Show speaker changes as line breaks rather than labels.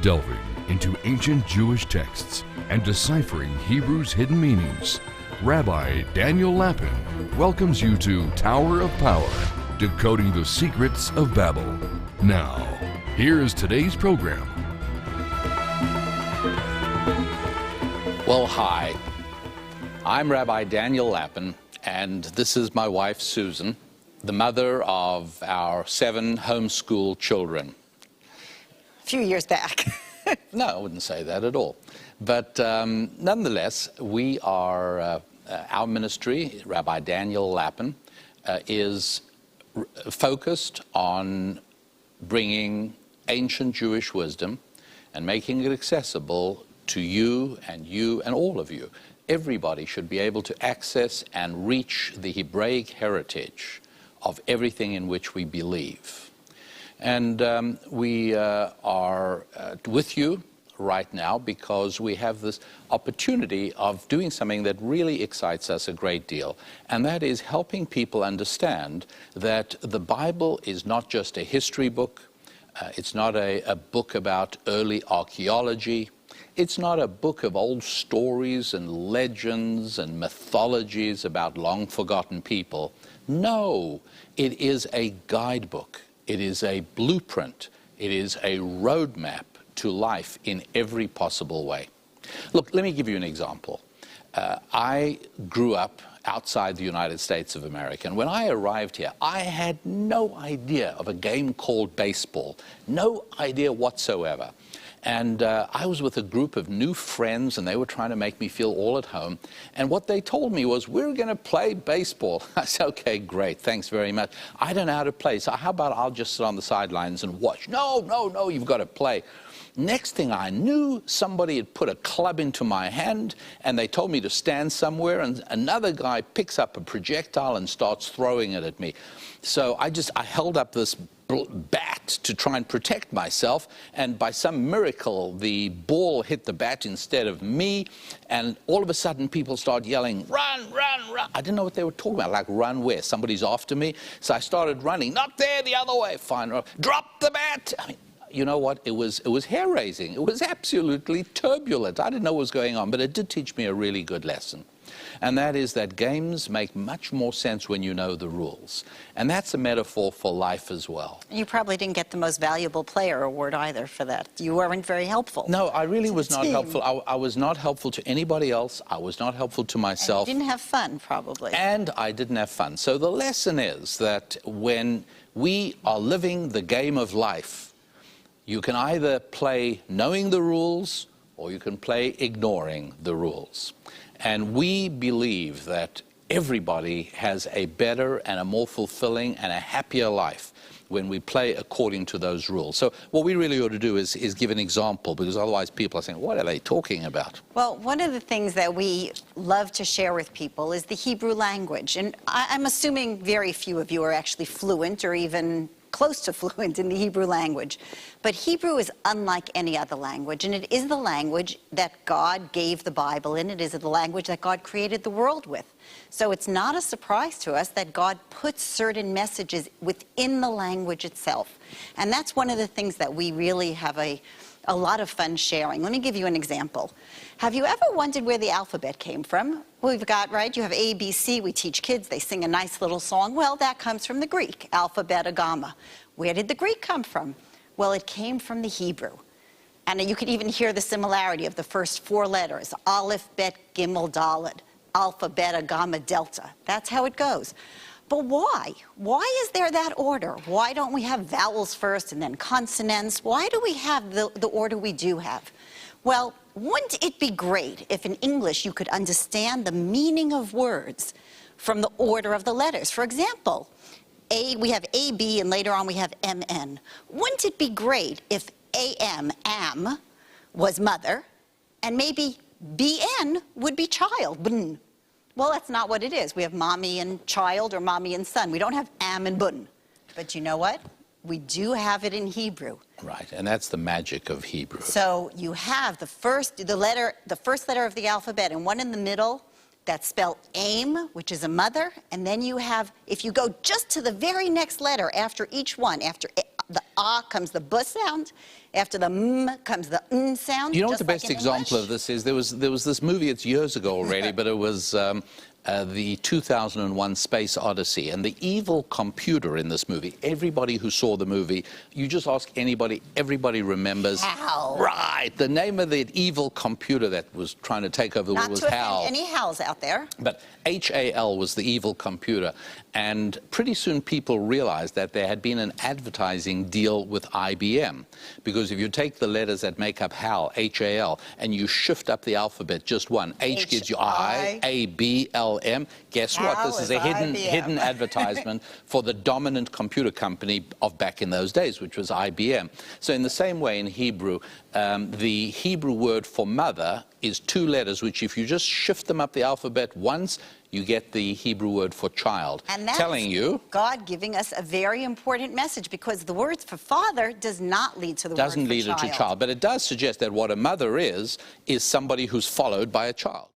Delving into ancient Jewish texts and deciphering Hebrew's hidden meanings, Rabbi Daniel Lapin welcomes you to Tower of Power, Decoding the Secrets of Babel. Now, here is today's program.
Well, hi. I'm Rabbi Daniel Lapin, and this is my wife, Susan, the mother of our 7 homeschool children.
A few years back.
No, I wouldn't say that at all. But nonetheless, we are, our ministry, Rabbi Daniel Lapin, is focused on bringing ancient Jewish wisdom and making it accessible to you and all of you. Everybody should be able to access and reach the Hebraic heritage of everything in which we believe. And we are with you right now because we have this opportunity of doing something that really excites us a great deal, and that is helping people understand that the Bible is not just a history book, it's not a book about early archaeology, it's not a book of old stories and legends and mythologies about long-forgotten people. No, it is a guidebook. It is a blueprint. It is a roadmap to life in every possible way. Look, let me give you an example. I grew up outside the United States of America, and when I arrived here, I had no idea of a game called baseball, no idea whatsoever. And I was with a group of new friends, and they were trying to make me feel all at home. And what they told me was, we're going to play baseball. I said, okay, great, thanks very much. I don't know how to play, so how about I'll just sit on the sidelines and watch? No, you've got to play. Next thing I knew, somebody had put a club into my hand, and they told me to stand somewhere, and another guy picks up a projectile and starts throwing it at me. So I held up this bat to try and protect myself, and by some miracle the ball hit the bat instead of me, and all of a sudden people start yelling, run, run, run. I didn't know what they were talking about, like run where? Somebody's after me. So I started running, not there, the other way. Fine, drop the bat. I mean, you know what, it was hair-raising. It was absolutely turbulent. I didn't know what was going on, but it did teach me a really good lesson. And that is that games make much more sense when you know the rules. And that's a metaphor for life as well.
You probably didn't get the most valuable player award either for that. You weren't very helpful.
No, I really was not helpful. I was not helpful to anybody else. I was not helpful to myself.
And you didn't have fun, probably.
And I didn't have fun. So the lesson is that when we are living the game of life, you can either play knowing the rules or you can play ignoring the rules. And we believe that everybody has a better and a more fulfilling and a happier life when we play according to those rules. So what we really ought to do is give an example, because otherwise people are saying, what are they talking about?
Well, one of the things that we love to share with people is the Hebrew language. And I'm assuming very few of you are actually fluent or even close to fluent in the Hebrew language. But Hebrew is unlike any other language, and it is the language that God gave the Bible in. It is the language that God created the world with. So it's not a surprise to us that God puts certain messages within the language itself. And that's one of the things that we really have a lot of fun sharing. Let me give you an example. Have you ever wondered where the alphabet came from? We've got, right, you have A, B, C. We teach kids, they sing a nice little song. Well, that comes from the Greek, alpha, beta, gamma. Where did the Greek come from? Well, it came from the Hebrew. And you could even hear the similarity of the first 4 letters, Aleph, Bet, Gimel, Dalet, alpha, beta, gamma, delta. That's how it goes. But why? Why is there that order? Why don't we have vowels first and then consonants? Why do we have the order we do have? Well, wouldn't it be great if in English you could understand the meaning of words from the order of the letters? For example, we have A, B, and later on we have MN. Wouldn't it be great if AM, am, was mother, and maybe BN would be child? Bn. Well, that's not what it is. We have mommy and child or mommy and son. We don't have am and bun. But you know what? We do have it in Hebrew.
Right, and that's the magic of Hebrew.
So you have the first letter of the alphabet, and one in the middle that's spelled aim, which is a mother, and then you have, if you go just to the very next letter after each one, after the ah comes the b sound. After the m comes the n sound.
You know what
just
the
like
best
in
example
English.
of this is? There was this movie, it's years ago already, but it was the 2001 Space Odyssey, and the evil computer in this movie, everybody who saw the movie, you just ask anybody, everybody remembers.
Hal.
Right, the name of the evil computer that was trying to take over the world
Not
was
to offend
Hal.
any Hals out there.
But HAL was the evil computer, and pretty soon people realized that there had been an advertising deal with IBM, because if you take the letters that make up HAL, H-A-L, and you shift up the alphabet just one, H gives you I, A, B, L, M. Guess what?
HAL
This is
is
a hidden
IBM.
advertisement for the dominant computer company of back in those days, which was IBM. So in the same way in Hebrew, the Hebrew word for mother is two letters, which if you just shift them up the alphabet once, you get the Hebrew word for child.
And that's
telling you
God giving us a very important message, because the word for father does not lead to the word for
doesn't lead it to child, but it does suggest that what a mother is somebody who's followed by a child.